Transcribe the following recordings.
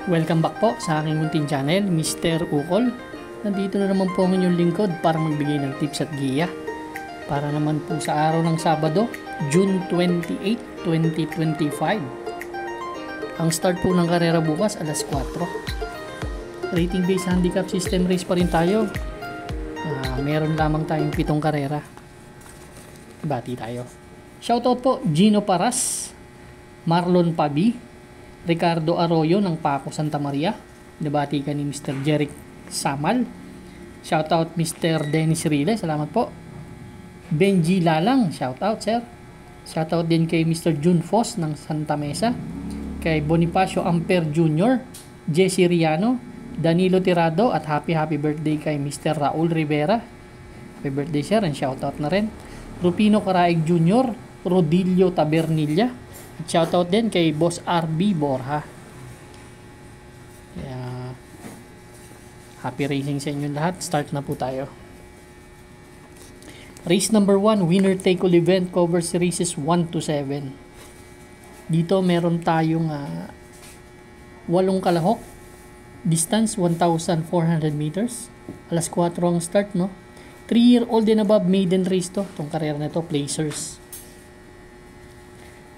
Welcome back po sa aking munting channel, Mr. Ukol. Nandito na naman po ang inyong lingkod para magbigay ng tips at giya. Para naman po sa araw ng Sabado, June 28, 2025. Ang start po ng karera bukas alas 4. Rating based handicap system race pa rin tayo. Meron lamang tayong 7 karera. Bati tayo. Shoutout po Gino Paras, Marlon Pabi, Ricardo Arroyo ng Paco Santa Maria. Nabati ka ni Mr. Jeric Samal. Shoutout Mr. Dennis Rile. Salamat po. Benji Lalang. Shoutout sir. Shoutout din kay Mr. June Foss ng Santa Mesa. Kay Bonifacio Amper Jr., Jesse Riano, Danilo Tirado, at happy birthday kay Mr. Raul Rivera. Happy birthday sir, and shoutout na rin. Rupino Caraig Jr., Rodilio Tabernilla. At shoutout din kay Boss RB Borja. Happy racing sa inyo lahat. Start na po tayo. Race number 1, winner take all event, covers races 1 to 7. Dito meron tayong 8 kalahok. Distance 1,400 meters. Alas 4 ang start, no? 3-year-old and above maiden race to. Itong karera na to, Placers.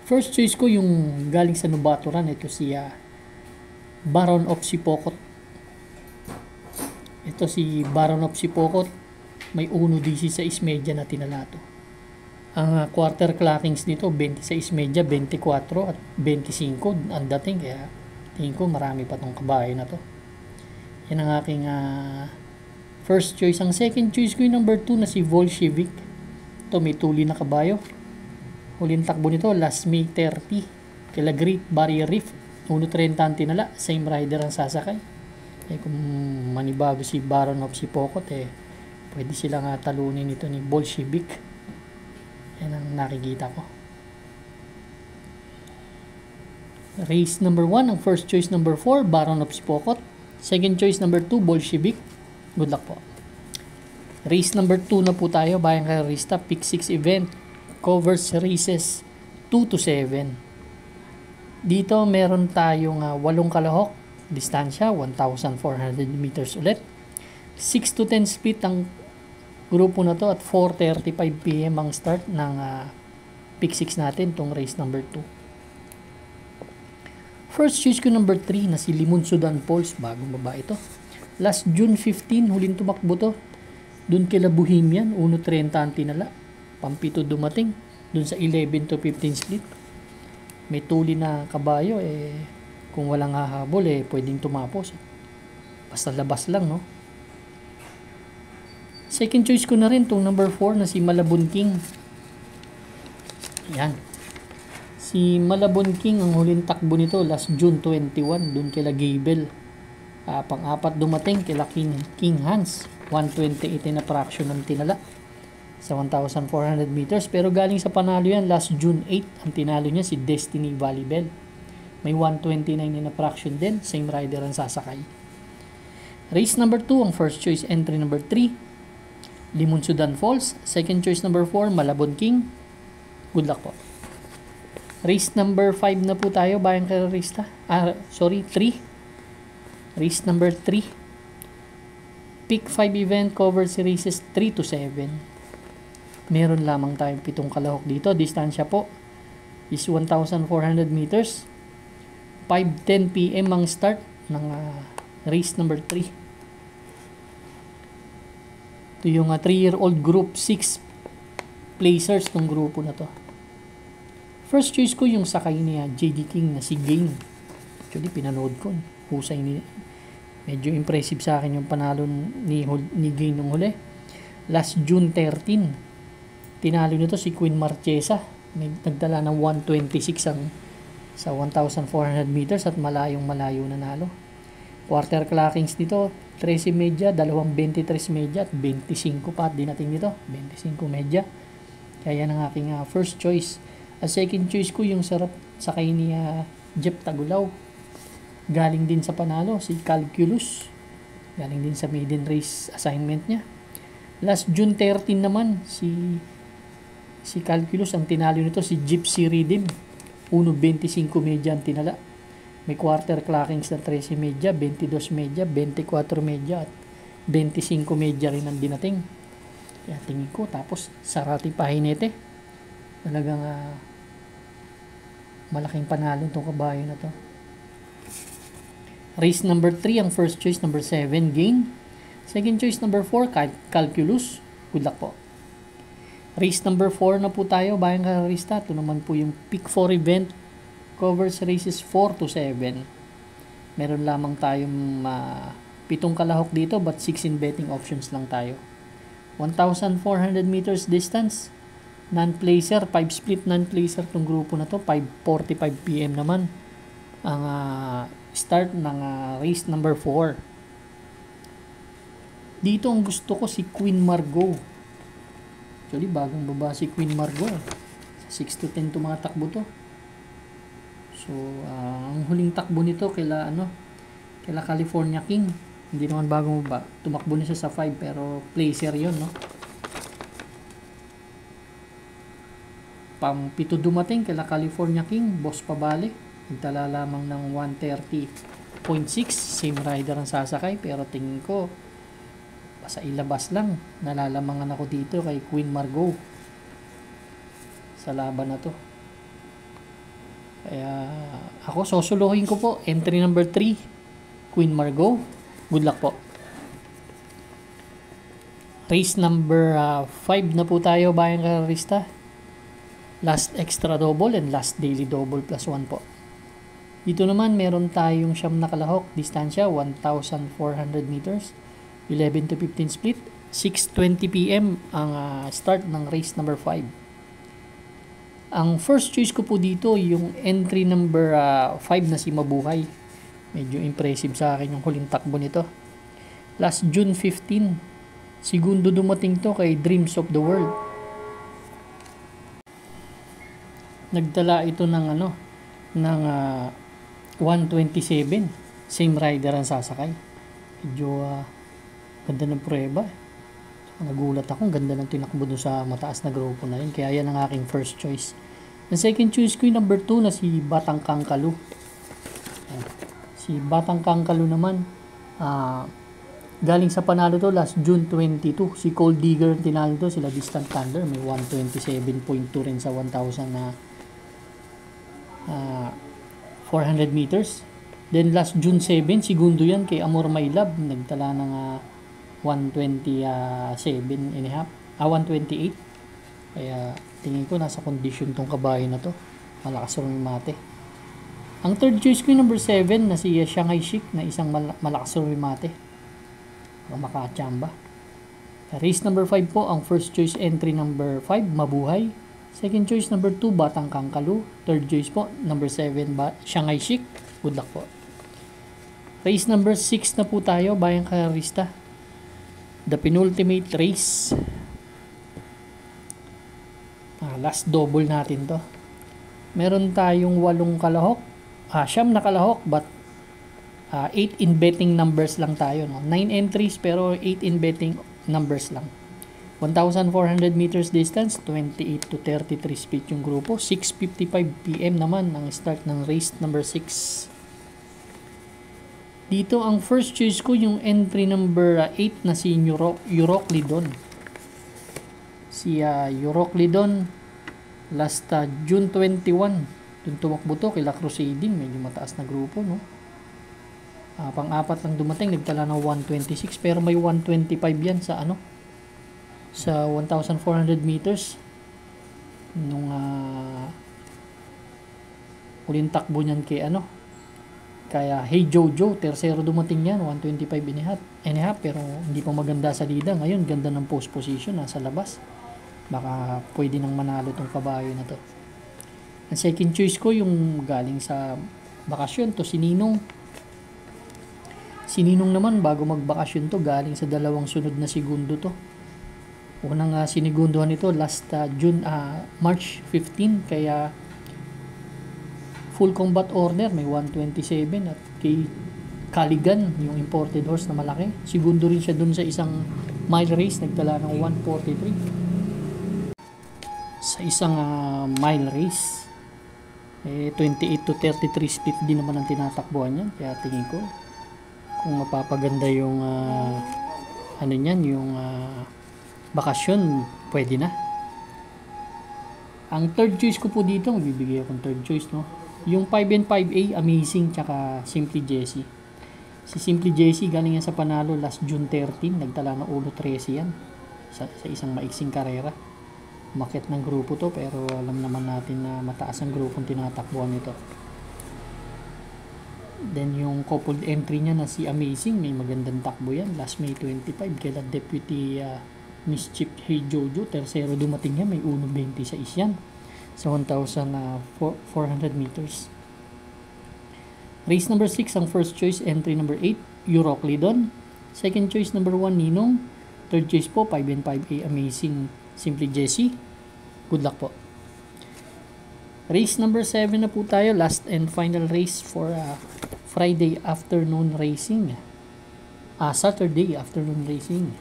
First choice ko yung galing sa Nubaturan. Ito si Baron of Sipokot. Ito si Baron of Sipokot. May 1.16 medya na tinalato. Ang quarter clockings nito 26 medya, 24 at 25 ang dating. Kaya tingin ko marami pa tong kabayo na to. Yan ang aking first choice. Ang second choice ko yung number 2 na si Bolshevik. Ito may tuli na kabayo. Huling takbo nito last May 30 kila Great Barrier Reef. 1.30 ang tinala. Same rider ang sasakay. Kung manibago si Baron of Sipokot, pwede silang talunin ito ni Bolshevik. Yan ang nakikita ko. Race number 1, ang first choice number 4, Baron of Sipokot. Second choice number 2, Bolshevik. Good luck po. Race number 2 na po tayo, Bayang Karerista, Pick 6 event, covers races 2 to 7. Dito meron tayong 8 kalahok, distansya 1,400 meters ulit. 6 to 10 split ang grupo na to at 4:35 PM ang start ng Pick 6 natin, tong race number 2. First choice ko number 3 na si Limon Sudan Falls, bagong baba ito. Last June 15, huling tumakbo to. Doon kila Bohemian, 1.30 ang tinala. Pampito dumating, doon sa 11 to 15 split. May tuli na kabayo, kung walang hahabol, pwedeng tumapos. Basta labas lang, no? Second choice ko na rin tong number 4 na si Malabon King. Yan. Si Malabon King, ang huling takbo nito last June 21, doon kila Gable. Pang-apat dumating kila King Hans, 128 na fraction ng tinala sa 1,400 meters. Pero galing sa panalo yan last June 8, ang tinalo niya si Destiny Valley Bell. May 129 na fraction din, same rider ang sasakay. Race number 2, ang first choice entry number 3, Limon Sudan Falls. Second choice number 4, Malabon King. Good luck po. Race number 5 na po tayo, Bayang Karerista. 3. Race number 3. Pick 5 event, covers races 3 to 7. Meron lamang tayong 7 kalahok dito. Distansya po is 1,400 meters. 5:10 PM ang start ng race number 3. Ito yung 3-year-old group 6 placers tong grupo na to. First choice ko yung sakay ni JD King na si Gain. Actually pinanood ko, husay ni, medyo impressive sa akin yung panalo ni Gain nung huli. Last June 13, tinalo nito si Queen Marchesa. May nagdala ng 126 ang sa 1,400 meters at malayong nanalo. Quarter clockings nito 13 medya, 23 medya at 25 pa at dinating nito 25 medya. Kaya yan ang aking first choice. Second choice ko yung sarap sakay ni Jeff Tagulaw. Galing din sa panalo si Calculus. Galing din sa maiden race assignment niya. Last June 13 naman si Calculus, ang tinalo nito si Gypsy Rhythm. 1.25 medya ang tinala. May quarter clockings na 13 medya, 22 medya, 24 medya at 25 medya rin ang dinating. Kaya tingin ko, tapos Sarati Pahinete. Talagang malaking panalo itong kabayo na to. Race number 3, ang first choice number 7, Gain. Second choice number 4, Calculus. Good luck po. Race number 4 na po tayo, bayang kararista. Ito naman po yung Pick 4 event. Covers races 4 to 7. Meron lamang tayong 7 kalahok dito but 6 in betting options lang tayo. 1,400 meters distance. Non-placer, 5 split non-placer itong grupo na to. 5:45 PM naman ang start ng race number 4. Dito ang gusto ko si Queen Margot. Actually, bagong baba si Queen Margot. 6 to 10 tumatakbo to. So, ang huling takbo nito kaila California King. Hindi naman bagong baba. Tumakbo na siya sa 5 pero placer yon, no? Pang-pito dumating kaila California King, Boss Pabale. Nagtala lamang ng 130.6. Same rider ang sasakay pero tingin ko sa ilabas lang. Nalalamangan ako dito kay Queen Margot sa laban na to. Kaya ako susuluhin ko po entry number 3, Queen Margot. Good luck po. Race number 5 na po tayo, bayang kararista. Last extra double and last daily double plus 1 po. Dito naman meron tayong siyam na kalahok, distansya 1,400 meters, 11 to 15 split, 6:20 PM ang start ng race number 5. Ang first choice ko po dito yung entry number 5 na si Mabuhay. Medyo impressive sa akin yung huling takbo nito. Last June 15, segundo dumating to kay Dreams of the World. Nagdala ito ng ng 127. Same rider ang sasakay. Medyo ganda ng prueba. Nagulat ako, ganda ng tinakbo doon sa mataas na grupo na yun. Kaya yan ang aking first choice. Ang second choice ko yung number 2 na si Batang Kangkalu. Si Batang Kangkalu naman, galing sa panalo to last June 22. Si Cold Digger tinalo to, sila Distant Thunder. May 127.2 rin sa 1,400 meters. Then last June 7, segundo yan kay Amor My Love. Nagtala ng 128. Kaya tingin ko nasa condition tong kabayo na to. Malakas rumimate. Ang third choice ko yung number 7 na si Shanghai Chic na isang malakas rumimate. Makachamba. Race number 5 po, ang first choice entry number 5, Mabuhay. Second choice number 2, Batang Kangkalu. Third choice po, number 7, Shanghai Chic. Good luck po. Race number 6 na po tayo, bayang kararista. The penultimate race. Last double natin to. Meron tayong 8 kalahok. Siyam na kalahok but 8 in betting numbers lang tayo. No? 9 entries pero 8 in betting numbers lang. 1,400 meters distance, 28 to 33 speed yung grupo. 6:55 PM naman ang start ng race number 6. Dito ang first choice ko yung entry number 8 na si Euroclidon. Si Euroclidon last June 21. Doon tumakbo to kila Crusading. Medyo mataas na grupo, no? Pang-apat lang dumating. Nagtala ng 126. Pero may 125 yan sa sa 1,400 meters. Nung huling takbo niyan kay kaya Hey Jojo, tercero dumating yan, 125 and a half, pero hindi pa maganda sa lida. Ngayon, ganda ng post position, nasa labas. Baka pwede nang manalo tong kabayo na to. Ang second choice ko, yung galing sa bakasyon to, si Ninong. Si Ninong naman, bago magbakasyon to, galing sa dalawang sunod na segundo to. Unang sinigunduhan ito, last March 15, kaya full combat order, may 127 at kay Caligan, yung imported horse na malaki. Segundo rin siya dun sa isang mile race, nagtala ng 143. Sa isang mile race. 28 to 33 split din naman ang tinatakbuhan yan. Kaya tingin ko, kung mapapaganda yung ano niyan, yung bakasyon, pwede na. Ang third choice ko po dito, magbibigay akong third choice, no? Yung 5 and 5A, Amazing, tsaka Simply Jessie. Si Simply Jessie, galing yan sa panalo last June 13, nagtala ng 1.13 yan sa isang maiksing karera. Umakyat ng grupo to, pero alam naman natin na mataas ang grupong tinatakbuhan nito. Then yung coupled entry niya na si Amazing, may magandang takbo yan. Last May 25, kaya Deputy Mischief Hey Jojo, tercero dumating yan, may 1.26 yan sa 1,400 meters. Race number 6, ang first choice, entry number 8, Euroclidon. Second choice, number 1, Ninong. Third choice po, 5 and 5A, Amazing, Simply Jessie. Good luck po. Race number 7 na po tayo, last and final race for Friday afternoon racing. Saturday afternoon racing.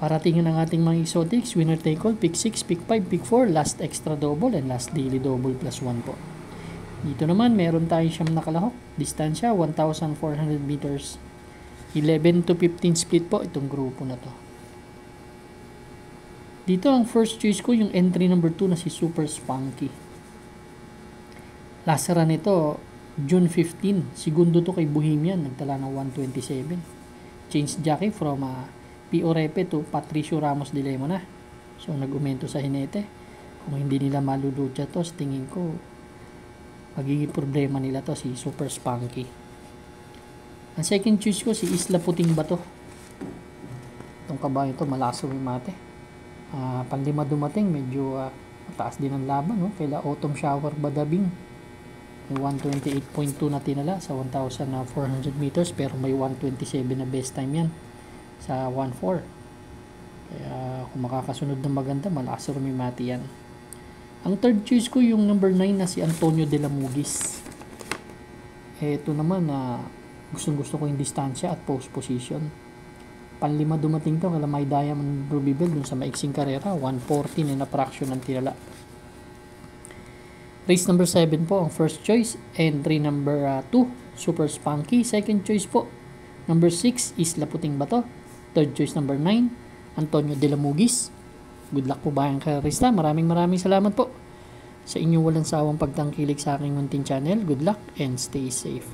Paratingin ang ating mga exotics, winner take all, pick 6, pick 5, pick 4, last extra double, and last daily double plus 1 po. Dito naman, meron tayong siyam na kalahok. Distansya, 1,400 meters. 11 to 15 split po itong grupo na to. Dito ang first choice ko, yung entry number 2 na si Super Spunky. Last run nito, June 15. Segundo to kay Bohemian, nagtala ng 127. Change jockey from P.O. Repe to Patricio Ramos de Lemona. So nag-umento sa hinete. Kung hindi nila malulutya to, tingin ko magiging problema nila to si Super Spunky. Ang second choice ko si Isla Puting Bato. Itong kabayo to, malaso yung mate. Panlima dumating, medyo mataas din ang laban, no? Kaila Autumn Shower Badabing. May 128.2 na tinala sa 1,400 meters, pero may 127 na best time yan sa 1.4. Kaya kung makakasunod ng maganda, malakas rumimati yan. Ang third choice ko yung number 9 na si Antonio de la Mugis. Ito naman gustong-gusto ko yung distansya at post position. Panlima dumating to, kala may Diamond Ruby Bell dun sa maiksing karera, 114 na fraction ng tinala. Race number 7 po ang first choice, entry number 2, Super Spunky. Second choice po, number 6, Isla Puting Bato. Third choice, number 9, Antonio de la Mugis. Good luck po bayang karista. Maraming salamat po sa inyong walang sawang pagtangkilik sa aking munting channel. Good luck and stay safe.